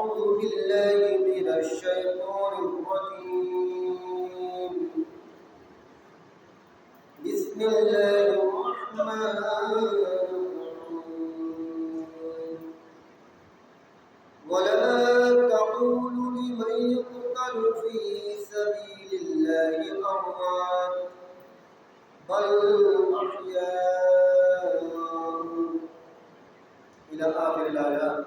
أعوذ بالله من الشيطان الرجيم بسم الله الرحمن الرحيم ولا تقولوا لمن يقتل في سبيل الله أموات بل أحياء إلى آخر الآيات.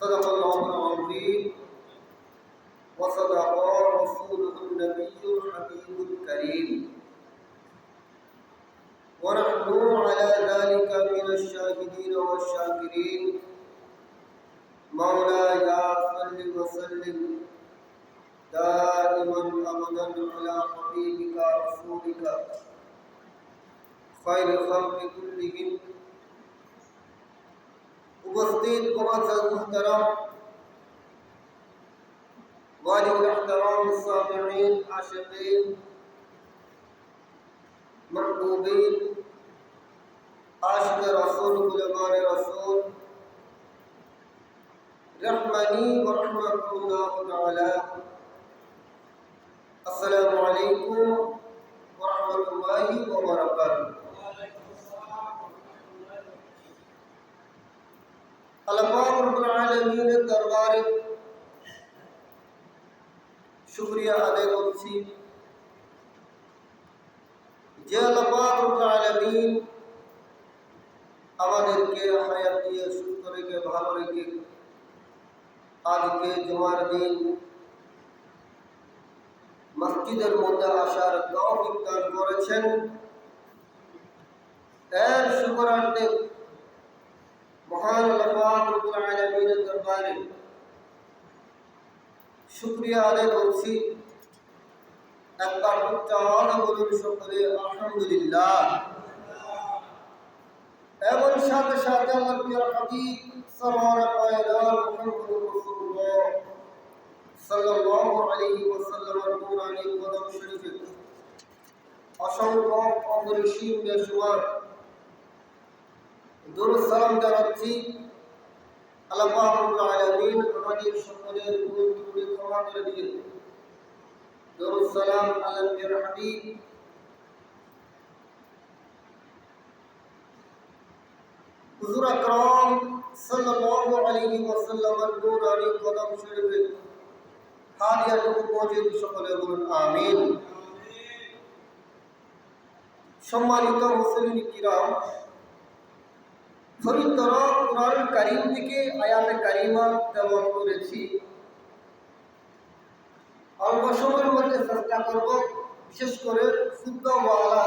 صدق الله العظيم وصدق رسوله النبي الحبيب الكريم ونحن على ذلك من الشاهدين والشاكرين. مولاي صل وسلم دائما أبدا على حبيبك رسولك خير الخلق كلهم. उपस्थित मुअज़्ज़ज़ मुहतरम वालिल एहतराम सामिईन आशिकीन महबूबीन आशिक़ रसूल गुलमान रसूल रहमनी व रहमतुल्लाह तआला। अस्सलामु अलैकुम व रहमतुल्लाहि व बरकातुहू। अल्लाह रब्बुल आलमीনের দরবারে শুকরিয়া আদায় করছি যে আল্লাহ রব্বুল আলামিন আমাদেরকে হায়াত দিয়ে সুস্থ রেখে ভালো রেখে আজকে জুমার দিন মসজিদের মধ্যে আসার তৌফিক দান করেছেন। এর শুকরার্থে মহান আল্লাহ রব্বুল আলামিনের দরবারে শুকরিয়া আদায় করছি। একবার উচ্চ আওয়াজে বলুন সকলে আলহামদুলিল্লাহ। এবং সাথে সাথে আল্লাহর প্রিয় হাবিব সাল্লাল্লাহু আলাইহি ওয়াসাল্লামের নূরানী কদম শরীফে অসংখ্য অপরিসীম বেশুমার দুরূদ সালাম জানাচ্ছি। আল্লাহ রব্বুল আলামিন আমাদের সকলের ভুল ত্রুটি ক্ষমা করে দিয়ে দুরূদ সালাম আলাইহির হাবিব হুজুর আকরাম সাল্লাল্লাহু আলাইহি ওয়াসাল্লামের নূরানী কদম শরীফে হাদিয়াটুকু পৌঁছে সকলে বলুন আমিন। সম্মানিত মুসলিম কিরাম, পবিত্র কুরআন কারীম থেকে আয়াতে কারিমা তেলাওয়াত করেছি। অল্প সময়ের মধ্যে চেষ্টা করব বিশেষ করে শুদ্ধওয়ালা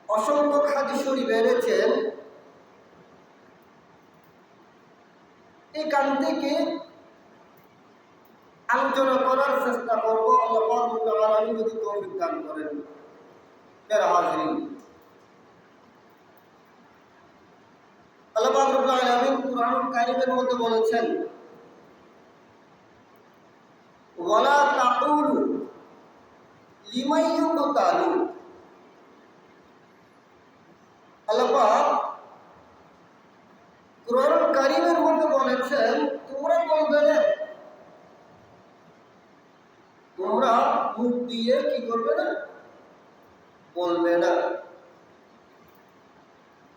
অসংখ্য হাদিস শরীফ এনেছেন, এখান থেকে আলোচনা করার চেষ্টা করব। আল্লাহ রাব্বুল আলামিন যদি তৌফিক দান করেন। প্রিয় হাজিরিন, আল্লাহ রাব্বুল আলামিন কুরআন কারীমের মধ্যে বলেছেন ওয়ালা তাকুলু লিমান ইউকতালু। আল্লাহ পাক কুরআন কারীমের মধ্যে বলেছেন তোমরা বলবে না, তোমরা মুখ দিয়ে কি করবে না, বলবে না।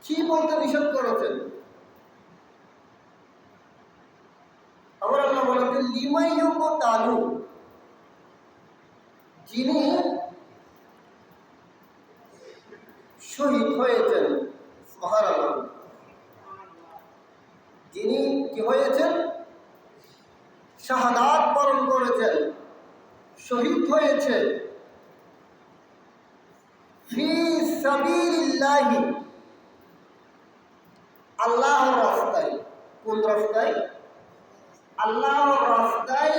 কি বলতে নিষেধ করেছেন? আমার আল্লাহ বলেছেন লিমান ইউকতালু, যিনি শহীদ হয়েছেন। সুবহানাল্লাহ। যিনি কি হয়েছেন? শাহাদাত বরণ করেছেন, শহীদ হয়েছে। ফি সাবিলিল্লাহি, আল্লাহর রাস্তায়। কোন রাস্তায়? আল্লাহর রাস্তায়।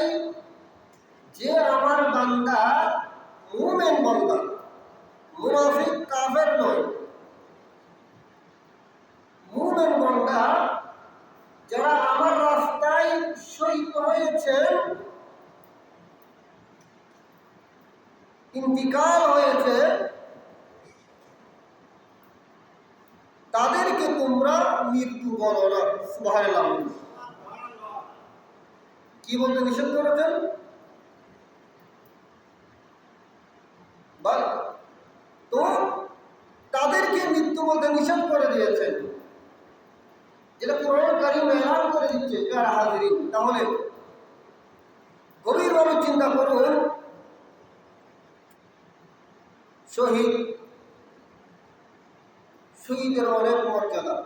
যে আমার বান্দা মুমিন বান্দা, মুনাফিক কাফের নয়, মুমিন বান্দা যারা আমার রাস্তায় শহীদ হয়েছে, ইন্তিকাল হয়েছে, তাদেরকে তোমরা মৃত্যু বলো না। সুবহানাল্লাহ। কি বলতে নিষেধ করেছেন? তো তাদেরকে মৃত্যু বলতে নিষেধ করে দিয়েছেন, যেটা কোরআন কারীম এলান করে দিচ্ছে। যারা হাজিরিন, তাহলে গভীরভাবে চিন্তা করুন, শহীদের অনেক মর্যাদা।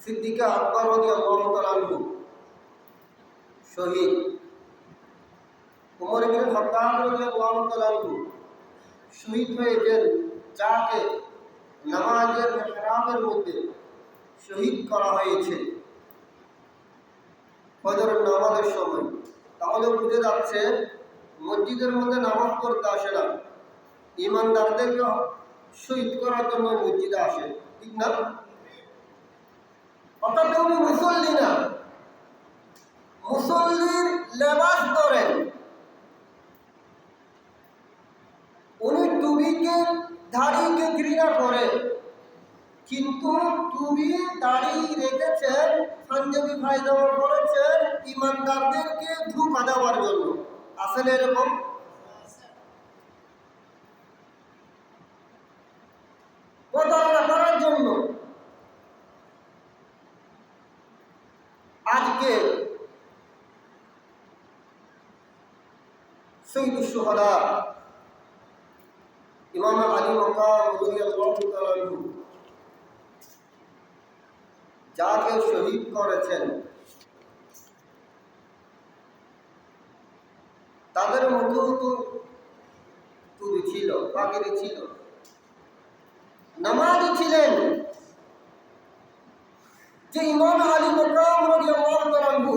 সিদ্দিকা আকবর রাদিয়াল্লাহু তাআলা আনহু শহীদ, ওমর ইবনে খাত্তাব রাদিয়াল্লাহু তাআলা আনহু শহীদ হয়েছেন, যাকে নামাজের মেহরাবের মধ্যে শহীদ করা হয়েছে ফজরের নামাজের সময়। তাহলে বুঝে যাচ্ছে মসজিদের মধ্যে নামাজ পড়তে আসে না, ইমানদারদেরকে শহীদ করার জন্য মসজিদে আসে, ঠিক না? অর্থাৎ উনি মুসল্লি না, মুসল্লির লেবাস ধরেন। উনি টুপিকে দাড়িকে ঘৃণা করে, কিন্তু টুপি দাড়ি রেখেছেন, পাঞ্জাবি পায়জামা পরেছেন ইমানদারদেরকে ধোঁকা দেওয়ার জন্য। আসেন এরকম? প্রতারণা করার জন্য। আজকে সৈয়দুশ শুহাদা ইমাম আলী মাকাম রাদিয়াল্লাহু তাআলা আনহু যাকে শহীদ করেছেন, তাদের মধ্যেও তো টুপি ছিল, পাগড়ি ছিল, নামাজি ছিলেন। যে ইমাম আলী মাকাম রাদিয়াল্লাহু তাআলা আনহু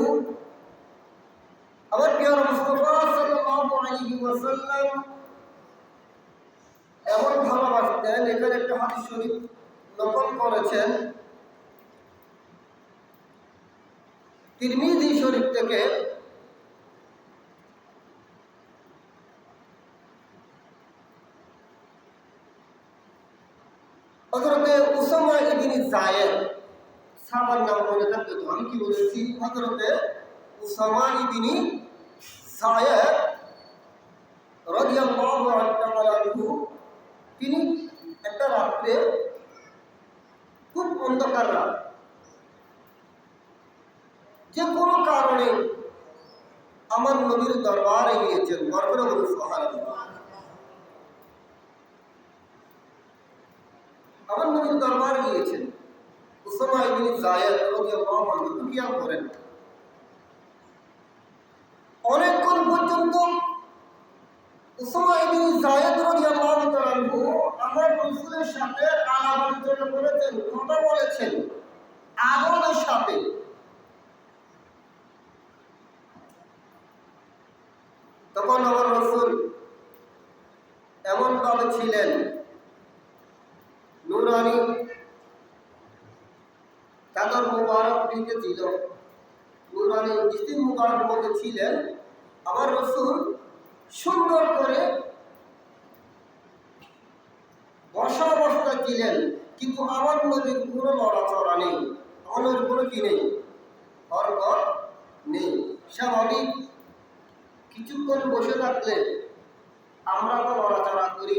আমার প্রিয় মুস্তাফা সাল্লাল্লাহু আলাইহি ওয়াসাল্লাম এমন ভালোবাসতেন, এখানে একটা হাদিস শরীফ নকল করেছেন তিরমিজি শরীফ থেকে। হযরতে উসামা ইবনে যায়েদ, সাহাবার নাম মনে থাকবে তো? আমি কি বলেছি? হযরতে উসামা ইবনে যায়েদ রাদিয়াল্লাহু আনহু, তিনি একটা রাত্রে, খুব অন্ধকার রাত, যে কোনো কারণে আমার নবীর দরবারে গিয়েছেন। বরকত বলুন সুবহানাল্লাহ। আমার নবীর দরবারে গিয়েছেন উসামা ইবনে যায়েদ রাদিয়াল্লাহু আনহু, দুনিয়া করেন। অনেকক্ষণ পর্যন্ত উসামা ইবনে যায়েদ রাদিয়াল্লাহু তাআলা আনহু আমার রাসূলের সাথে আলাপ আলোচনা করেছেন, কথা বলেছেন আদরের সাথে। তখন আমার রাসূল এমন ভাবে ছিলেন, নূরানি চাদর মুবারক দিকে ছিল, নূরানি জিসিম মুবারক মধ্যে ছিলেন। আমার রাসূল সুন্দর করে বসা অবস্থায় ছিলেন, কিন্তু আমার নবীর কোনো নড়াচড়া নেই, আমার নবীর কোনো কি নেই, হরকত নেই। স্বাভাবিক কিছুক্ষণ বসে থাকলে আমরা তো নড়াচড়া করি,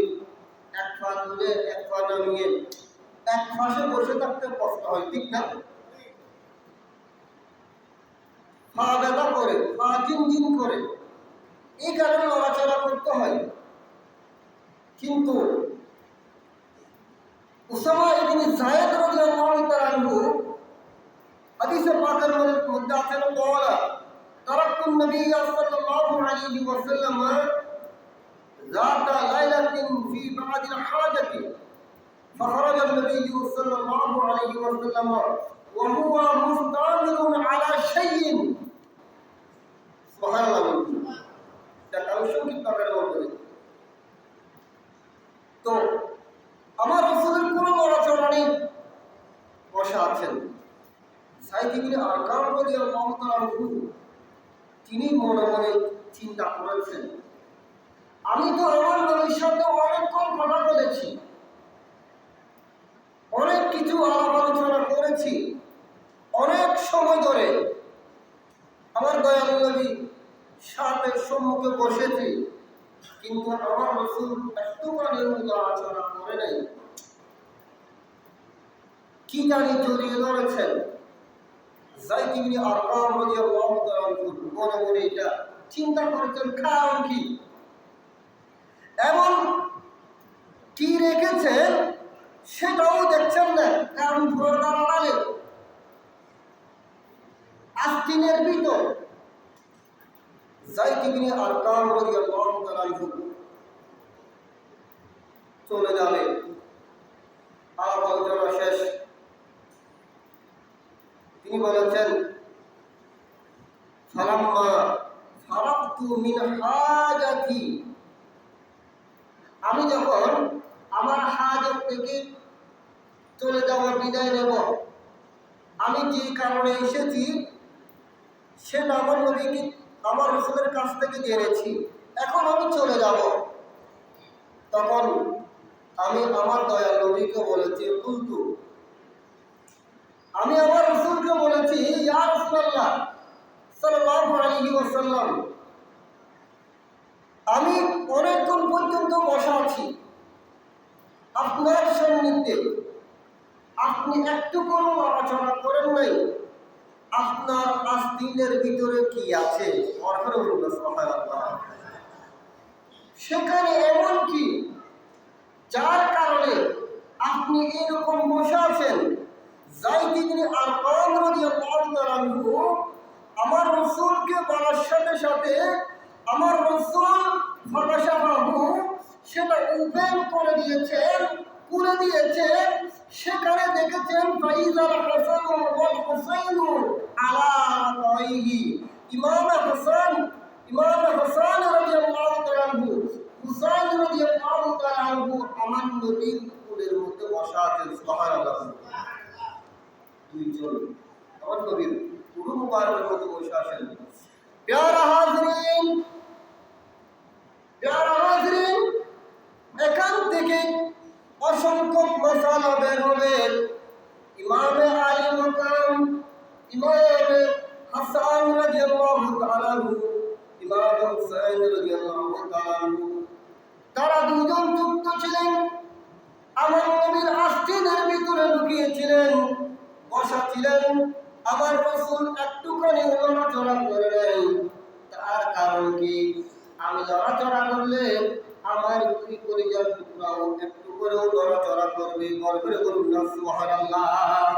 এক পা তুলে এক পা নামিয়ে, এক পাশে বসে থাকতে কষ্ট হয়, ঠিক না? পা ব্যথা করে, পা ঝিনঝিন করে, এই কারণে নড়াচড়া করতে হয়। কিন্তু উসামা ইবনে যায়েদ রাদিয়াল্লাহু তাআলা আনহু হাদিসে পাকের মধ্যে আছে, বলা তারাক্তুন নবী সাল্লাল্লাহু আলাইহি ওয়াসাল্লাম ذات ليلة في بعض الحاجة فخرج النبي صلى الله عليه وسلم وهو مستعمل على شيء سبحان الله। তো আমার রাসূলের কোনো নড়াচড়া নেই, বসা আছেন। সাইদ ইবনে আরকাম রাদিয়াল্লাহু তাআলা আনহু তিনি মনে মনে চিন্তা করেছেন, আমি তো আমার নবীর সাথে অনেকক্ষণ কথা বলেছি, অনেক কিছু আলাপ আলোচনা করেছি, অনেক সময় ধরে আমার দয়াল নবী সাপের সম্মুখে বসেছি, কিন্তু আমার রাসূল একটুখানি নড়াচড়া করে নাই। কি জানি জড়িয়ে ধরেছেন। যায়েদ ইবনে আরকাম রাদিয়াল্লাহু তাআলা মনে মনে এটা চিন্তা করেছেন, কারণ কি, এমন কি রেখেছেন সেটাও দেখছেন না, কারণ পর্দার আড়ালে আস্তিনের ভিতর যায়েদ ইবনে আরকাম রাদিয়াল্লাহু তাআলা চলে যাবে। আলাপ আলোচনা শেষ। তিনি বলেছেন, ফালাম্মা ফারাগতু মিন হাজাতি, আমি যখন আমার হাজত থেকে চলে যাওয়ার বিদায় নেব, আমি যে কারণে এসেছি সেটা আমার নবীকে আমার রাসূলের কাছ থেকে জেনেছি, এখন আমি চলে যাব। তখন আমি আমার দয়াল নবীকে বলেছি, কুলতু, আমি আমার রাসূলকে বলেছি, ইয়া রাসূলুল্লাহ সাল্লাল্লাহু আলাইহি ওয়াসাল্লাম, আমি অনেকক্ষণ পর্যন্ত বসা আছি আপনার সান্নিধ্যে, আপনি একটু কোনো নড়াচড়া করেন নাই, আপনার আস্তিনের ভিতরে কি আছে? সেখানে এমন কি যার কারণে আপনি এরকম বসে আছেন? যায়েদ ইবনে আরকাম রাদিয়াল্লাহু তাআলা আমার রাসূলকে বলার সাথে সাথে আমার রাসূল ফাকাশাফাহু, সেটা ওপেন করে দিয়েছেন, খুলে দিয়েছেন। সেখানে দেখেছেন ফাইজাল হাসান ওয়াল হুসাইন আলা রাকাইহি, ইমাম হাসান রাদিয়াল্লাহু তাআলা হুসাইন রাদিয়াল্লাহু তাআলা আমার নবীর কোলের মধ্যে বসা আছেন। সুবহানাল্লাহ। দুইজন আমার নবীর পুরো মুবারকের মধ্যে বসে আছেন। প্যারা হাজরিন, এখান থেকে অসংখ্য মাসালা বের হবে। ইমামে আলী মাকাম, ইমামে হাসান রাদিয়াল্লাহু তাআলা, ইমাম হুসাইন রাদিয়াল্লাহু তাআলা, তারা দুজন যুক্ত ছিলেন, আমার নবীর আস্তিনের ভিতরে লুকিয়েছিলেন, বসা ছিলেন। আমার রাসূল একটুখানি নড়াচড়া করে নাই। তার কারণ কি? আমি নড়াচড়া করলে আমার দুই কলিজার টুকরাও একটু করেও নড়াচড়া করবে। গর্বে বলুন না সুবহানাল্লাহ।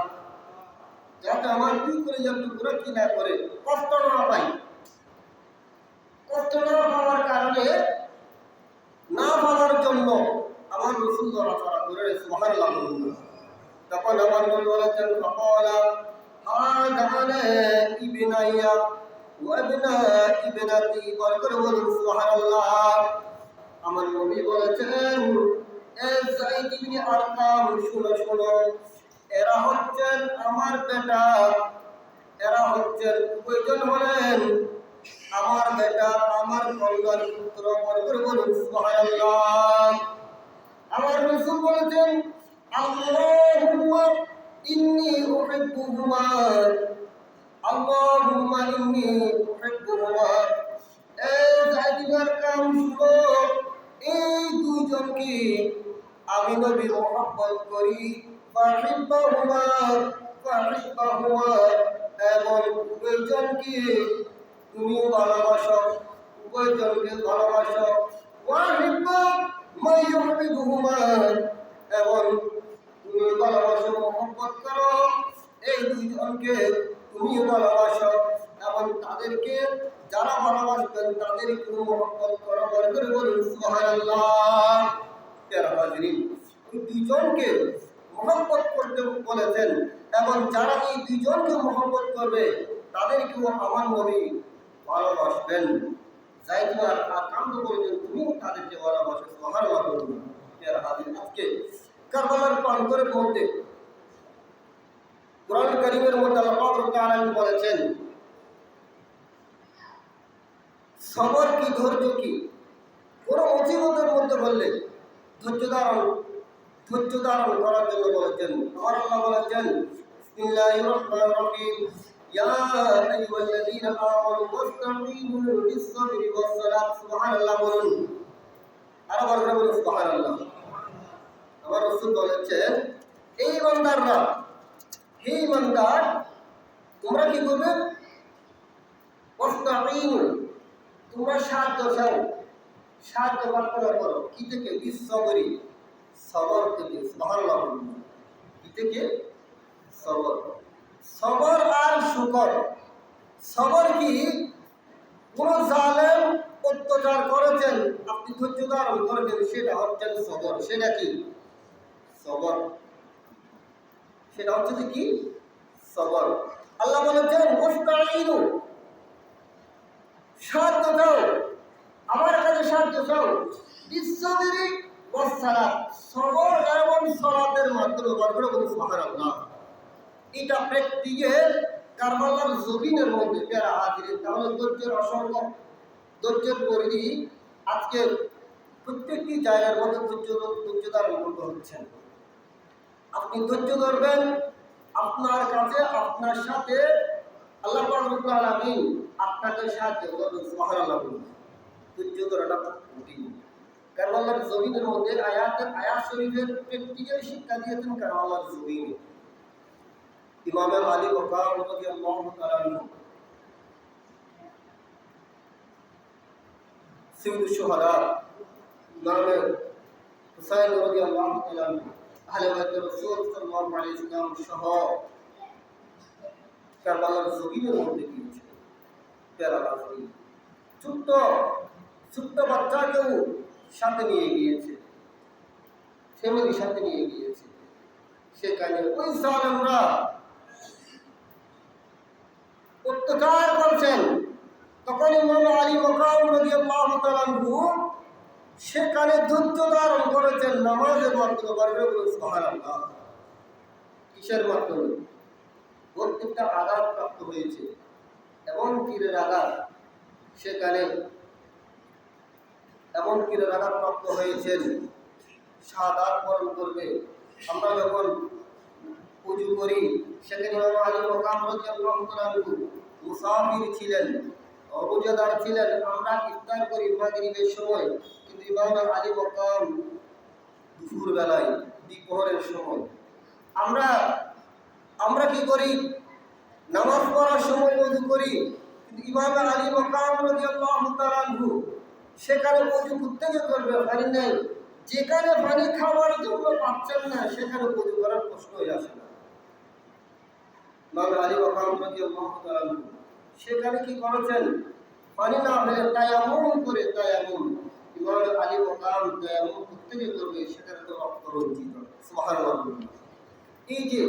যাতে আমার দুই কলিজার টুকরা কি না করে, কষ্ট না পাই। কষ্ট না পাওয়ার কারণে, না পাওয়ার জন্য আমার রাসূল নড়াচড়া করে। সুবহানাল্লাহ বলুন না। তখন আমার নবী বলেছেন, ফাকালা হাদানা ইবনাইয়া ওয়া ইবনা ইবনাতি, বরকত বলুন সুবহানাল্লাহ। আমার নবী বলেছেন, এ যায়েদ ইবনে আরকাম, শুনো শোনো, এরা হচ্ছেন আমার বেটা, এরা হচ্ছেন কয়জন হলেন? আমার বেটা, আমার কন্যার পুত্র। বরকত বলুন সুবহানাল্লাহ। আমার রাসূল বলেছেন, আল্লাহুম্মা ইন্নী উহিব্বুহুমা, আল্লাহুম্মা ইন্নী উহিব্বুহুমা। এই যায়েদ ইবনে আরকাম, শুনো, এই দুইজনকে আমি নবী মহব্বত করি। ফাহিব্বাহুমা, ফাহিব্বাহুমা, এবং উভয়জনকে তুমি ভালোবাসো, উভয়জনকে ভালোবাসো। ওয়াহিব্বা মা ইউহিব্বুহুমা, এবং তুমি ভালোবাসো, মহব্বত করো এই দুইজনকে, তুমি ভালোবাসো এবং তাদেরকে যারা ভালোবাসবেন তাদেরকে মহব্বত করো। বরকত বলুন সুবহানাল্লাহ। প্যারা হাজরিন, এই দুইজনকে মহব্বত করতে বলেছেন, এবং যারা এই দুইজনকে মহব্বত করবে তাদেরকেও আমার নবী ভালোবাসবেন। যায়েদ ইবনে আরকাম বলেছেন, তুমিও তাদেরকে ভালোবাসো। সুবহানাল্লাহ বলুন। প্যারা হাজরিন, আজকে কারবালার প্রান্তরের মধ্যে কুরআন কারীমের মধ্যে আল্লাহ পাক তাআলা বলেছেন, সবর কি, ধৈর্য কি। কোন মুসিবতের মধ্যে বললে ধৈর্য ধারণ করার জন্য বলেছেন। আমার আল্লাহ বলেছেন, বিসমিল্লাহির রহমানির রহিম, ইয়া আইয়ুহাল্লাযীনা আমানু ওয়াসতাঈনু বিস-সাবরি ওয়াস-সালাত। সুবহানাল্লাহ বলুন। আরো বড় করে বলুন সুবহানাল্লাহ। আমার রাসূল বলেছেন, এই বান্দাররা, হে বান্দার, তোমরা কি করবে? ওয়াসতাঈনু, তোমরা সাহায্য চাও, সাহায্য প্রার্থনা করো। কি থেকে? বিস-সাবরি, সবর থেকে। সুবহানাল্লাহ বলুন। কি থেকে? সবর। সবর আর শুকর। সবর কি? কোন জালেম অত্যাচার করেছেন, আপনি ধৈর্য ধারণ করবেন, সেটা হচ্ছে সবর। সেটা কি? সবর। সেটা হচ্ছে কি? সবর। আল্লাহ বলেছেন ওয়াসতাঈনু, সাহায্য চাও, আমার কাছে সাহায্য চাও, বিস-সাবরি ওয়াস-সালাত, সবর এবং সালাতের মাধ্যমে। বলবো সুবহানাল্লাহ। এটা প্র্যাকটিক্যাল কারবালার জমিনের মধ্যে প্যারা হাজির। তাহলে ধৈর্যের অসংখ্য, ধৈর্যের পরিধি আজকে প্রত্যেকটি জায়গার মধ্যে ধৈর্য ধারণ করতে হচ্ছেন। আপনি ধৈর্য ধরবেন, আপনার কাছে, আপনার সাথে আল্লাহ পাক রব্বুল আলামিন আপনাকে সাহায্য করবেন। সুবহানাল্লাহ। ধৈর্য ধরাটা কঠিন। কারবালার জমিনের মধ্যে আয়াত শরীফের প্র্যাকটিক্যাল শিক্ষা দিয়েছেন কারবালার জমিনে। ইমাম আলী মাকাম রাদিয়াল্লাহু তাআলা আনহু, সাইয়্যিদুশ শুহাদা ইমাম হুসাইন রাদিয়াল্লাহু তাআলা আনহু, আহলে বাইতের রাসূল সাল্লাল্লাহু আলাইহি ওয়াসাল্লাম সহ কারবালার জমিনের মধ্যে গিয়েছে। প্যারা হাজির, ছোট্ট ছোট্ট বাচ্চাকেও সাথে নিয়ে গিয়েছে, ফ্যামিলির সাথে নিয়ে গিয়েছে। সেখানে ওই জালেমরা অত্যাচার করছেন। তখন ইমাম আলী মাকাম রাদিয়াল্লাহু তাআলা আনহু সেখানে ধৈর্য ধারণ করেছেন নামাজের মাধ্যমে। সুবহানাল্লাহ। কিসের মাধ্যমে? প্রত্যেকটা আঘাত প্রাপ্ত হয়েছে, এমন তীরের আঘাত, সেখানে এমন তীরের আঘাত প্রাপ্ত হয়েছেন, শাহাদাত বরণ করবে। আমরা যখন উজু করি, সেখানে ইমাম আলী মাকাম রাদিয়াল্লাহু তাআলা আনহু মুসাফির ছিলেন, রোজাদার ছিলেন। আমরা ইফতার করি মাগরিবের সময়, কিন্তু ইমাম আলী মাকাম দুপুর বেলায়, দ্বিপ্রহরের সময়। আমরা কি করি? নামাজ পড়ার সময় ওযু করি, কিন্তু ইমাম আলী মাকাম রাদিয়াল্লাহু তাআলা আনহু সেখানে ওযু করতে করবে, পানি নাই। যেখানে পানি খাওয়ার জন্য পাচ্ছেন না, সেখানে ওযু করার প্রশ্নই আসে না। ইমাম আলী মাকাম রাদিয়াল্লাহু তাআলা আনহু সেখানে কি করেছেন? পানি না হলে তায়াম্মুম করে, তায়াম্মুম। ইমাম আলী মাকাম তায়াম্মুম করতে করবে, সেখানে তো রক্ত রঞ্জিত। সুবহানাল্লাহ। এই যে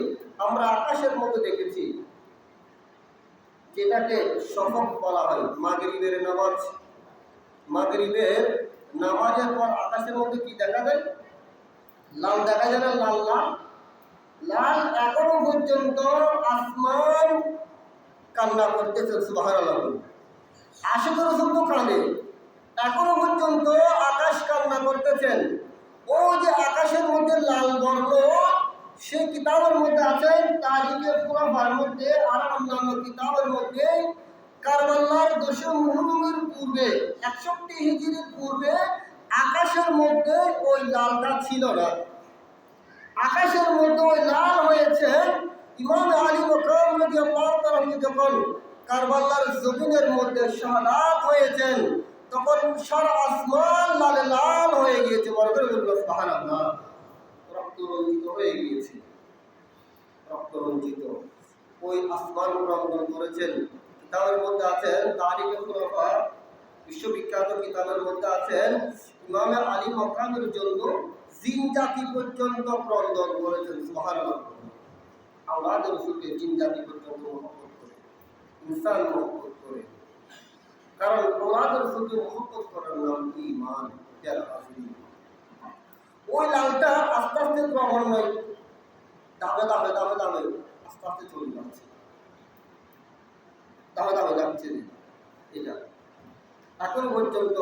আমরা আকাশের মধ্যে দেখেছি, যেটাকে শফক বলা হয়, মাগরিবের নামাজ। মাগরিবের নামাজের পর আকাশের মধ্যে কি দেখা যায়? লাল দেখা যায় না? লাল লাল লাল। এখনো পর্যন্ত আসমান কান্না করতেছে। সুবহানাল্লাহ। আশিকুর রাসূল তো কাঁদে, এখনো পর্যন্ত আকাশ কান্না করতেছেন। ও যে আকাশের মধ্যে লাল বর্ণ, সেই কিতাবের মধ্যে আছেন তারিখে পুরাবার মধ্যে আর অন্যান্য কিতাবের মধ্যে কারবালার 10 মুহররমের পূর্বে 61 হিজরির পূর্বে আকাশের মধ্যে ওই লালটা ছিল না। আকাশের মধ্যে ওই লাল হয়েছে ইমাম আলী মাকাম রাদিয়াল্লাহু তাআলা যখন কারবালার জমিনের মধ্যে শাহাদাত হয়েছেন, তখন সারা আসমান লালে লাল হয়ে গিয়েছে। বলবেন সুবহানাল্লাহ। রক্ত রঞ্জিত হয়ে গিয়েছে, রক্ত রঞ্জিত। ওই আসমান রঙ্গন করেছেন। কিতাবের মধ্যে আছেন তারিখে খুলাফা, বিশ্ববিখ্যাত কিতাবের মধ্যে আছেন ইমাম আলী মাকামের জন্য জিন জাতি পর্যন্ত ক্রন্দন করেছেন। সুবহানাল্লাহ। আওলাদ রাসূলকে জিন জাতি পর্যন্ত মহব্বত করে, ইনসান মহব্বত করে। কারণ আওলাদ রাসূলকে মহব্বত করার নাম ঈমান। ওই লালটা আস্তে আস্তে ক্রমান্বয়ে দামে দামে দামে দামে আস্তে আস্তে চলে যাচ্ছে, দামে দামে যাচ্ছে। এটা এখন পর্যন্ত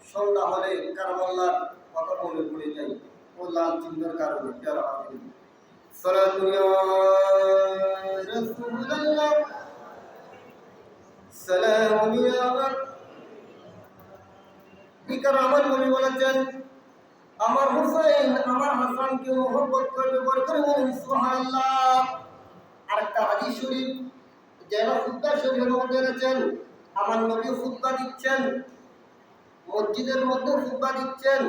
সন্ধ্যা হলে কারবালার কথা মনে পড়ে যায় ও লাল চিহ্নের কারণে। যারা সালাতু ইয়া রাসূলুল্লাহ সালামুন ইয়া আমার নবী বলেছেন আমার হুসাইন আমার হাসানকে মহব্বত করবে বরকত বলুন সুবহানাল্লাহ। আরেকটা হাদিস শরীফ যেটা খুতবা শরীফের মধ্যে রয়েছেন আমার নবী খুতবা দিচ্ছেন, মসজিদের মধ্যে খুতবা দিচ্ছেন,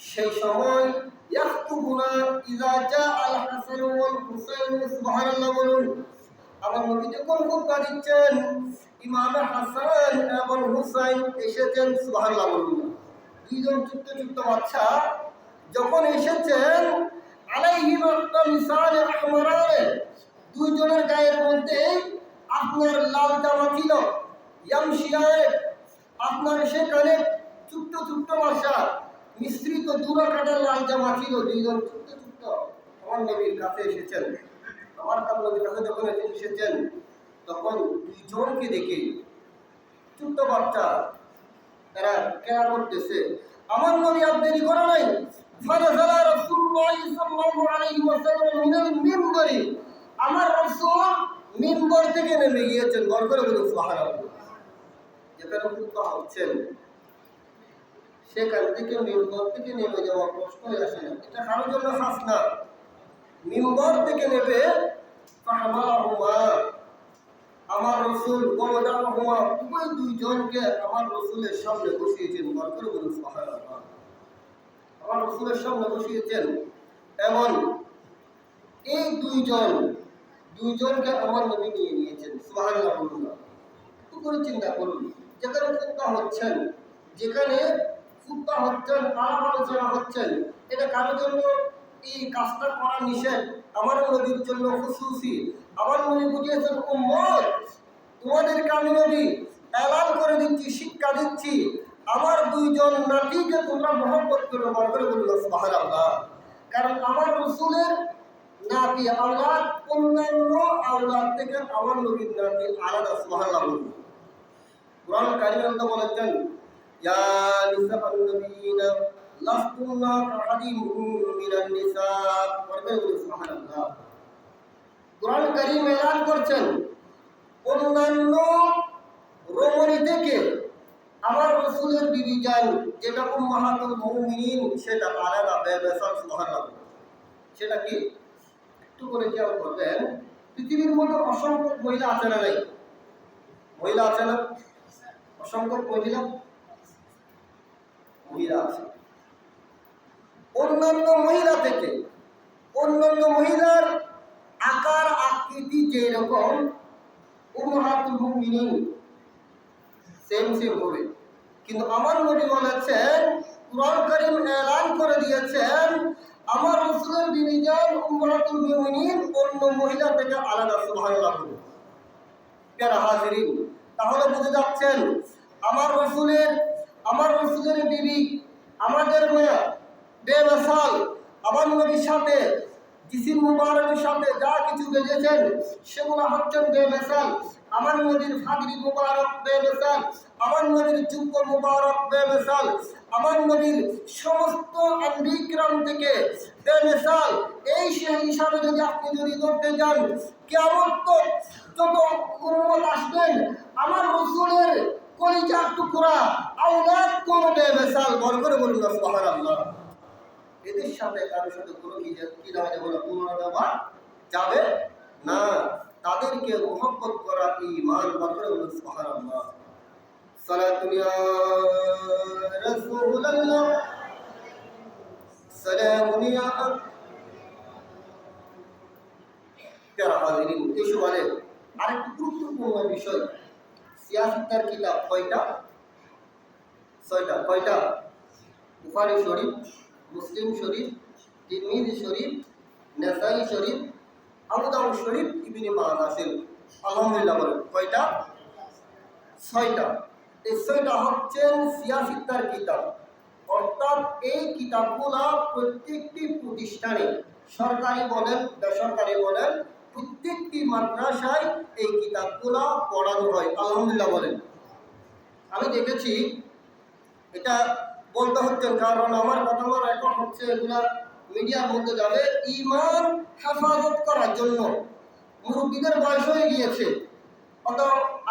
সেই সময় ইয়াখতুবুনা ইযা জা আল হাসান ওয়াল হুসাইন সুবহানাল্লাহ বলুন। আমার নবী যখন খুতবা দিচ্ছেন ইমাম হাসান এবং হুসাইন এসেছেন সুবহানাল্লাহ বলুন। দুইজন ছোট্ট ছোট্ট বাচ্চা যখন এসেছেন আলাইহিমা কামিসান আহমারান, দুইজনের গায়ের মধ্যে আপনার লাল জামা ছিল, ইয়ামশিয়ায় আপনার সেখানে ছোট্ট ছোট্ট বাসা মিশ্রিত দুরা কাটার লাল জামা ছিল। দুইজন ছোট্ট ছোট্ট আমার নবীর কাছে এসেছেন। আমার নবীর কাছে যখন এসেছেন তখন দুইজনকে দেখে ছোট্ট বাচ্চা তারা কেনা করতেছে। আমার নবী আর দেরি করে নাই, ফানাজালা রাসূলুল্লাহ সাল্লাল্লাহু আলাইহি ওয়াসাল্লাম মিনাল মিম্বরি, আমার রাসূল মিম্বর থেকে নেমে গিয়েছেন। গড় করে বলুন সুবহানাল্লাহ। যেখানে খুতবা হচ্ছেন সেখান থেকে মিম্বর থেকে নেমে যাওয়া প্রশ্নই আসে না, এটা কারোর জন্য খাস না। মিম্বর থেকে নেমে ফাহামালাহুমা, আমার রসুল ওয়াদাহুমা, উভয় দুইজনকে আমার রসুলের সামনে বসিয়েছেন। গড় করে বলুন সুবহানাল্লাহ। আমার রসুলের সামনে বসিয়েছেন এবং এই দুইজনকে আমার নবী নিয়ে নিয়েছেন। সুবহানাল্লাহ বলুন। একটু করে চিন্তা করুন, যেখানে খুতবা হচ্ছেন, যেখানে খুতবা হচ্ছেন, আলাপ আলোচনা হচ্ছেন, এটা কারোর জন্য এই কাজটা করা নিষেধ, আমার নবীর জন্য খুশুসি। আমার নবী বুঝিয়েছেন উম্মত তোমাদেরকে আমি নবী এলান করে দিচ্ছি, শিক্ষা দিচ্ছি, আমার দুইজন নাতিকে তোমরা মহব্বত করো। বড় করে বলুন সুবহানাল্লাহ। কারণ আমার রসুলের নাতি আওলাদ অন্যান্য আওলাদ থেকে আমার নবীর নাতি আলাদা। সুবহানাল্লাহ বলুন। কুরআন কারীমের মধ্যে বলেছেন ইয়া নিসাআন নবিয়িনা লাস্তুন্না কাহাদিন মিনান নিসা। বড় করে বলুন সুবহানাল্লাহ। কুরআন কারীম এলান করছেন অন্যান্য রমণী থেকে আমার রসুলের বিবি যান যেটা উম্মাহাতুল মুমিনিন সেটা আলাদা বেবেসাল। সুবহানাল্লাহ। সেটা কি একটু করে খেয়াল করবেন, পৃথিবীর মধ্যে অসংখ্য মহিলা আছে না নাই? মহিলা আছে না? অসংখ্য মহিলা আছে। অন্যান্য মহিলা থেকে অন্যান্য মহিলার আকার আকৃতি যেরকম উম্মাহাতুল মুমিনিন সেম হবে, কিন্তু আমার নবী বলেছেন, কুরআন কারীম এলান করে দিয়েছেন আমার রাসূলের বিবি জান উম্মাহাতুল মুমিনিন অন্য মহিলা থেকে আলাদা। সুবহানাল্লাহ। প্যারা হাজিরিন, তাহলে বুঝে যাচ্ছেন আমার রাসূলের বিবি আমাদের মেয়ে বেমিসাল। আমার নবীর সাথে জিসিম মুবারকের সাথে যা কিছু বেজেছেন সেগুলো হচ্ছেন বেমিসাল। আমার নবীর ফাগরি মুবারক বেমিসাল, আমার নবীর যুব্ব মুবারক বেমিসাল, আমার নবীর সমস্ত আম্বিকরাম থেকে বেমিসাল। এই হিসাবে যদি আপনি যদি ধরতে যান কিয়ামত যত উম্মত আসবেন আমার রাসূলের কলিজার টুকরা আওলাদ কোন বেমিসাল। বড় করে বলুন সুবহানাল্লাহ। এদের সাথে কারোর সাথে কোনো কি দেওয়া যাবে না, তুলনা দেওয়া যাবে না। তাদেরকে মুহাব্বত করা ঈমান। বড় করে বলুন সুবহানাল্লাহ। সালাতুন ইয়া রাসূলুল্লাহ সালামুন ইয়া। প্যারা হাজিরিন, এই সময়ে আরেকটি গুরুত্বপূর্ণ বিষয়, সিয়াসতের কিতাব কয়টা? 6টা। কয়টা? বুখারী শরীফ, মুসলিম শরীফ, তিরমিজি শরীফ, নাসাই শরীফ, আবু দাউদ শরীফ, ইবনে মাজাহ শরীফ। আলহামদুলিল্লাহ বলেন কয়টা? 6টা। এই 6টা হচ্ছেন সিয়াসতের কিতাব। অর্থাৎ এই কিতাবগুলা প্রত্যেকটি প্রতিষ্ঠানে, সরকারি বলেন বেসরকারি বলেন, প্রত্যেকটি মাদ্রাসায় এই কিতাবগুলা পড়ানো হয়। আলহামদুলিল্লাহ বলেন। আমি দেখেছি, এটা বলতে হচ্ছেন কারণ আমার কথা রেকর্ড হচ্ছে, এগুলা মিডিয়ার মধ্যে যাবে। ঈমান হেফাজত করার জন্য মুরব্বীদের বয়স হয়ে গিয়েছে, অত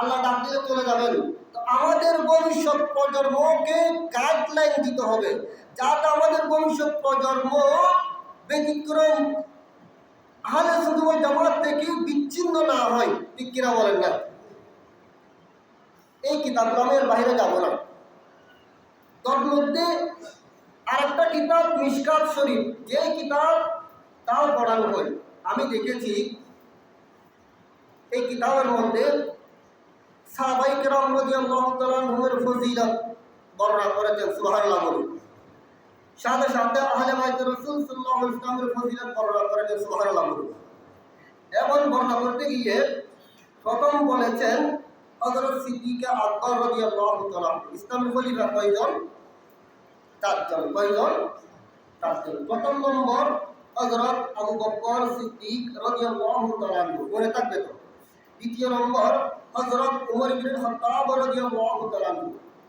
আল্লাহ ডাক দিলে চলে যাবেন। তো আমাদের ভবিষ্যৎ প্রজন্মকে গাইডলাইন দিতে হবে, যাতে আমাদের ভবিষ্যৎ প্রজন্ম ব্যতিক্রম আহলে সুন্নাত ওয়াল জামাত থেকে বিচ্ছিন্ন না হয়। ঠিক কিনা বলেন না? এই কিতাবগুলো আমি এর বাইরে যাব না। তার মধ্যে আরেকটা কিতাব মিশকাত শরীফ, যে কিতাব তাও পড়ানো হয়। আমি দেখেছি এই কিতাবের মধ্যে সাহাবায়ে কেরাম রাদিয়াল্লাহু তাআলা আনহুমের ফজিলত বর্ণনা করেছেন। সুবহানাল্লাহ বলুন। সাথে সাথে আহলে বাইত রাসূল সাল্লাল্লাহু আলাইহি ওয়াসাল্লামের ফজিলত বর্ণনা করেছেন। সুবহানাল্লাহ বলুন। এমন বর্ণনা করতে গিয়ে প্রথম বলেছেন হযরত সিদ্দিক আকবর রাদিয়াল্লাহু তাআলা। ইসলামের খলিফা কয়জন? চারজন। কয়জন? চারজন। প্রথম নম্বর হযরত আবু বকর সিদ্দিক রাদিয়াল্লাহু তাআলা, মনে থাকবে তো। দ্বিতীয় নম্বর হযরত উমর ইবনে খাত্তাব রাদিয়াল্লাহু তাআলা।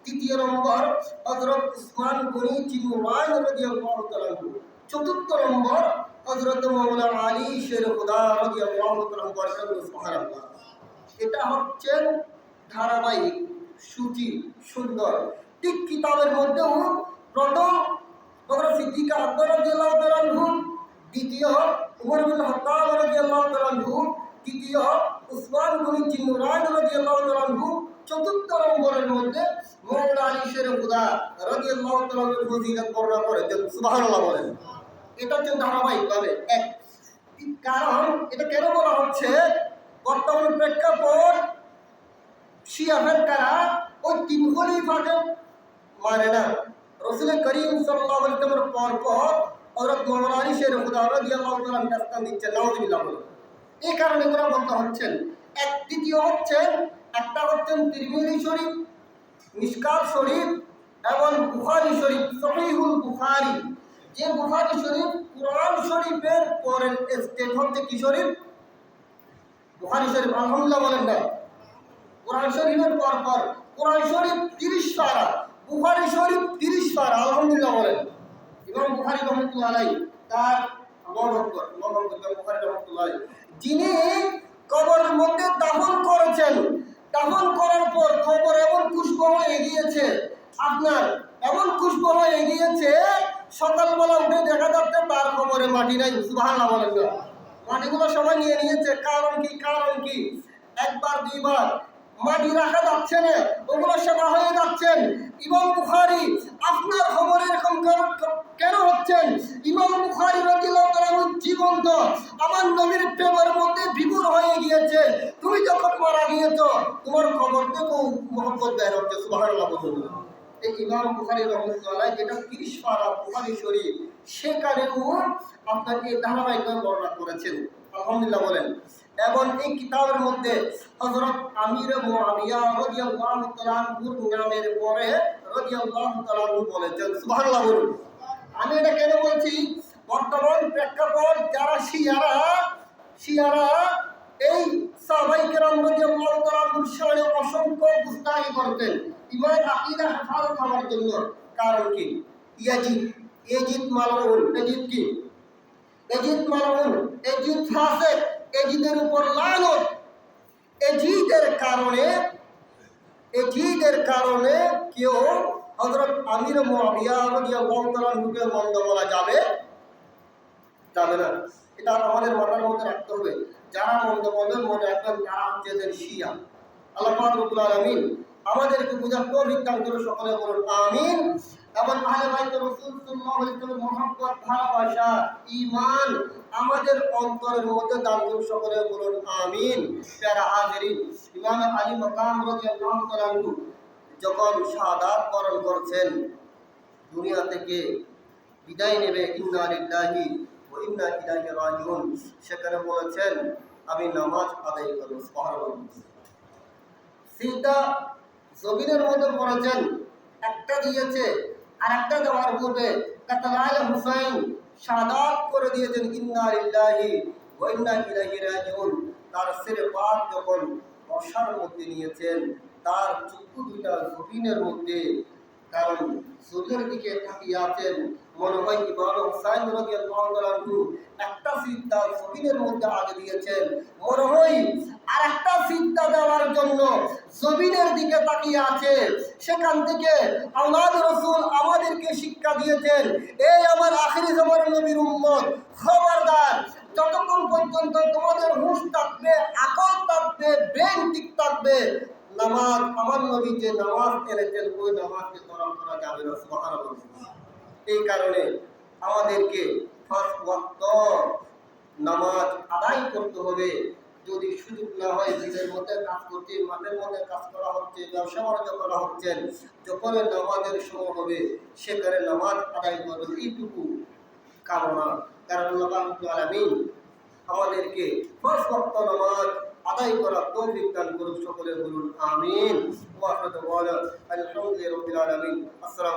তৃতীয় নম্বর হযরত উসমান গনি চিন্নুয়ান রাদিয়াল্লাহু তাআলা। চতুর্থ নম্বর হযরত মাওলানা আলী শের খুদা রাদিয়াল্লাহু তাআলা। সুবহানাল্লাহ। এটা হচ্ছে ধারাবাহিক সূচি, সুন্দর। ঠিক কিতাবের মধ্যেও প্রথম হযরত সিদ্দিক আকবর রাদিয়াল্লাহু তাআলা, দ্বিতীয় উমর ইবনে খাত্তাব রাদিয়াল্লাহু তাআলা, তৃতীয় উসমান গনি চিন্নুয়ান রাদিয়াল্লাহু তাআলা, চতুর্থ নম্বরের মধ্যে মাওলানা আলী শের খুদা রাদিয়াল্লাহু তাআলা ফজিলত বর্ণনা করেছেন। সুবহানাল্লাহ বলেন। এটা হচ্ছে ধারাবাহিকভাবে এক। কারণ এটা কেন বলা হচ্ছে, বর্তমান প্রেক্ষাপট শিয়া ফিরকারা ওই তিন খলিফাকে মানে না। রাসূল করিম সাল্লাল্লাহু আলাইহি ওয়াসাল্লামের পর হযরত মাওলানা আলী শের খুদা রাদিয়াল্লাহু তাআলা কাস্তান দিচ্ছে। নাউযুবিল্লাহ বলেন। এই কারণে এগুলো বলতে হচ্ছেন। এক দ্বিতীয় হচ্ছেন, একটা হচ্ছেন তিরমিজি শরীফ, মিশকাত শরীফ এবং বুখারী শরীফ, সহিহুল বুখারী। যে বুখারী শরীফ কুরআন শরীফের পরের স্টেট হচ্ছে কি শরীফ? বুখারী শরীফ। আলহামদুলিল্লাহ বলেন না। কুরআন শরীফের পর কুরআন শরীফ 30 পারা, বুখারী শরীফ 30 পারা। আলহামদুলিল্লাহ বলেন। ইমাম বুখারী রাহমাতুল্লাহ আলাইহি তার বুখারী রাহমাতুল্লাহ আলাইহি যিনি কবরের মধ্যে দাফন করেছেন, দাফন করার পর কবর এমন খুশবু হয়ে গিয়েছে, আপনার এমন খুশবু হয়ে গিয়েছে, সকালবেলা উঠে দেখা যাচ্ছে তার কবরে মাটি নাই। সুবহানাল্লাহ বলেন না। মাটিগুলো সবাই নিয়ে নিয়েছে। কারণ কি? কারণ কি? একবার দুইবার মাটি রাখা যাচ্ছে না, ওগুলো সেবা হয়ে যাচ্ছেন। ইমাম বুখারী আপনার খবরে এরকম কেন হচ্ছেন? ইমাম বুখারী রাদিয়াল্লাহু তাআলা জীবন্ত আমার নবীর প্রেমের মধ্যে বিভোর হয়ে গিয়েছে। তুমি যখন মারা গিয়েছো তোমার খবর থেকেও মুহাব্বত বের হচ্ছে। সুবহানাল্লাহ বলুন। এই ইমাম বুখারী রাহমাতুল্লাহ আলাইহি যেটা 30 পারা বুখারী শরীফ, সেখানেও আপনার এই ধারাবাহিকভাবে বর্ণনা করেছেন। আলহামদুলিল্লাহ বলেন। এবং এই কিতাবের মধ্যে হযরত আমির মুআবিয়া রাদিয়াল্লাহু তাআলা আনহুর নামের পরে রাদিয়াল্লাহু তাআলা আনহু বলেছেন। সুবহানাল্লাহ বলুন। আমি এটা কেন বলছি? বর্তমান প্রেক্ষাপট যারা শিয়ারা এই সাহাবায়ে কেরাম রাদিয়াল্লাহু তাআলা আনহুর শানে অসংখ্য গুস্তাখি করতেন ইমান আকীদা হেফাজত হওয়ার জন্য। কারণ কি? ইয়াজিদ মালউন। ইয়াজিদ কি? ইয়াজিদ মালউন, ইয়াজিদ ফাসিক, ইয়াজিদের উপর লানত। ইয়াজিদের কারণে কেউ হযরত আমির মুআবিয়া রাদিয়াল্লাহু তাআলা আনহুকে মন্দ বলা যাবে না। এটা আমাদের মাথার মধ্যে রাখতে হবে। যারা মন্দ বলেন মনে রাখবেন তারা হচ্ছে শিয়া। আল্লাহ পাক রব্বুল আলামিন আমাদেরকে বুঝার তৌফিক দান করে। সকলে বলুন আমিন। এবং আহলে বাইত রাসূল সাল্লাল্লাহু আলাইহি ওয়াসাল্লামের মহব্বত, ভালোবাসা, ঈমান আমাদের অন্তরের মধ্যে দান করুন। সকলে বলুন আমিন। প্যারা হাজিরিন, ইমাম আলী মাকাম রাদিয়াল্লাহু তাআলা আনহু যখন শাহাদাত বরণ করছেন, দুনিয়া থেকে বিদায় নেবে, ইন্না লিল্লাহি ওয়া ইন্না ইলাইহি রাজিউন, সেখানে বলেছেন আমি নামাজ আদায় করব। সুবহানাল্লাহ। সিজদা জমিনের মধ্যে পড়েছেন, একটা দিয়েছে আর একটা দেওয়ার পূর্বে কাতালাল হুসাইন শাহাদাত করে দিয়েছেন, ইন্না লিল্লাহি ওয়া ইন্না ইলাইহি রাজিউন। তার সিরে পাক যখন বর্ষার মধ্যে নিয়েছেন, তার চক্ষু দুইটা জমিনের মধ্যে, কারণ জমিনের দিকে তাকিয়ে আছেন, মনে হয় ইমাম হুসাইন রাদিয়াল্লাহু তাআলা আনহু একটা সিজদা জমিনের মধ্যে আগে দিয়েছেন, মনে হয় আর একটা সিজদা দেওয়ার জন্য সেখান থেকে আওলাদ রাসূল আমাদেরকে শিক্ষা দিয়েছেন, এই আমার আখিরি জামানার নবীর উম্মত, খবরদার, যতক্ষণ পর্যন্ত তোমাদের হুঁশ থাকবে, আকল থাকবে, ব্রেন ঠিক থাকবে, নামাজ, আমার নবী যে নামাজ এনেছেন ওই নামাজকে তরক করা যাবে না। সুবহানাল্লাহ। এই কারণে আমাদেরকে 5 ওয়াক্ত নামাজ আদায় করতে হবে। যদি সুযোগ না হয়, দিনের মধ্যে কাজ করতে, মাঠের মধ্যে কাজ করা হচ্ছে, ব্যবসা বাণিজ্য করা হচ্ছে, যখন নামাজের সময় হবে সেখানে নামাজ আদায় করবে, এইটুকু কামনা। কারণ আল্লাহ রাব্বুল আলামিন আমাদেরকে 5 ওয়াক্ত নামাজ আদায় করার তৌফিক দান করুন। সকলে বলুন আমিন। ওয়া আখিরু দাওয়ানা আলহামদুলিল্লাহি রাব্বিল আলামিন। আসসালামু